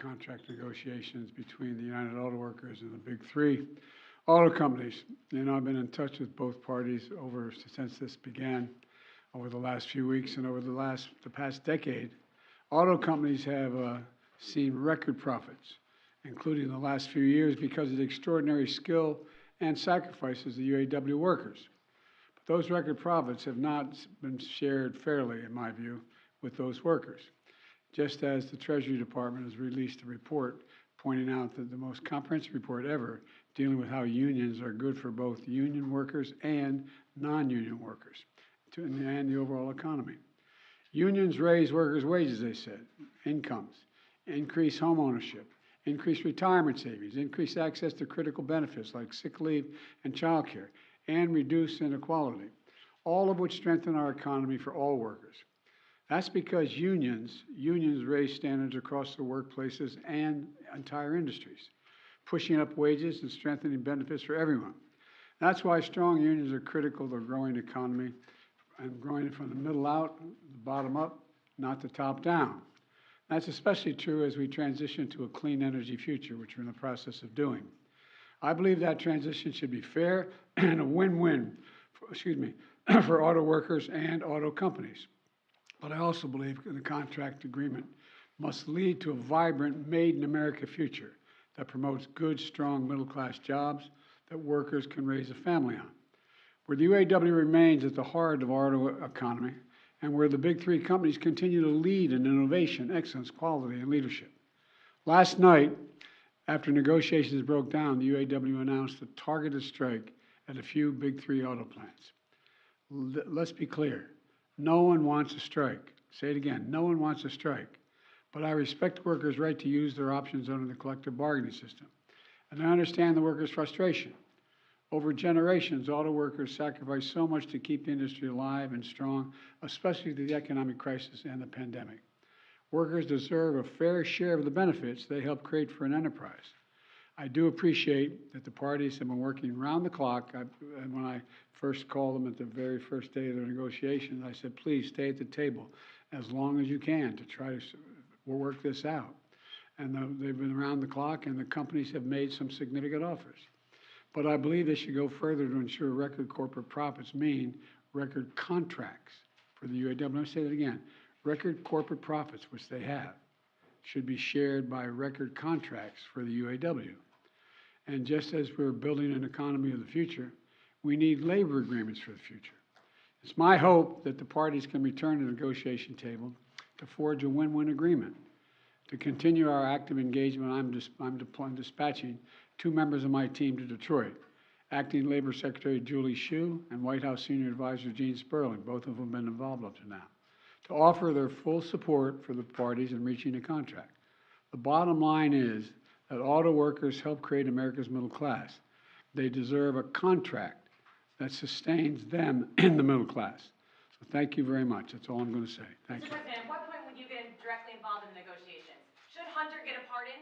contract negotiations between the United Auto Workers and the big three auto companies. I've been in touch with both parties since this began over the last few weeks and over the past decade. Auto companies have seen record profits, including the last few years, because of the extraordinary skill and sacrifices of the UAW workers. But those record profits have not been shared fairly, in my view, with those workers. Just as the Treasury Department has released a report pointing out that the most comprehensive report ever dealing with how unions are good for both union workers and non-union workers and the overall economy. Unions raise workers' wages, they said, incomes, increase home ownership, increase retirement savings, increase access to critical benefits like sick leave and child care, and reduce inequality, all of which strengthen our economy for all workers. That's because unions raise standards across the workplaces and entire industries, pushing up wages and strengthening benefits for everyone. That's why strong unions are critical to a growing economy and growing from the middle out, the bottom up, not the top down. That's especially true as we transition to a clean energy future, which we're in the process of doing. I believe that transition should be fair and a win-win, for auto workers and auto companies. But I also believe the contract agreement must lead to a vibrant, made-in-America future that promotes good, strong, middle-class jobs that workers can raise a family on. Where the UAW remains at the heart of our auto economy, and where the big three companies continue to lead in innovation, excellence, quality, and leadership. Last night, after negotiations broke down, the UAW announced a targeted strike at a few big three auto plants. Let's be clear. No one wants a strike. Say it again. No one wants a strike. But I respect workers' right to use their options under the collective bargaining system. And I understand the workers' frustration. Over generations, auto workers sacrificed so much to keep the industry alive and strong, especially through the economic crisis and the pandemic. Workers deserve a fair share of the benefits they helped create for an enterprise. I do appreciate that the parties have been working round the clock. And when I first called them at the very first day of the negotiations, I said, please stay at the table as long as you can to try to work this out. And they've been around the clock, and the companies have made some significant offers. But I believe they should go further to ensure record corporate profits mean record contracts for the UAW. Let me say that again. Record corporate profits, which they have, should be shared by record contracts for the UAW. And just as we're building an economy of the future, we need labor agreements for the future. It's my hope that the parties can return to the negotiation table to forge a win-win agreement. To continue our active engagement, I'm dispatching 2 members of my team to Detroit, Acting Labor Secretary Julie Hsu and White House Senior Advisor Gene Sperling, both of whom have been involved up to now, to offer their full support for the parties in reaching a contract. The bottom line is that auto workers help create America's middle class. They deserve a contract that sustains them in the middle class. So thank you very much. That's all I'm going to say. Thank you. Mr. President, at what point would you get directly involved in the negotiations? Should Hunter get a pardon?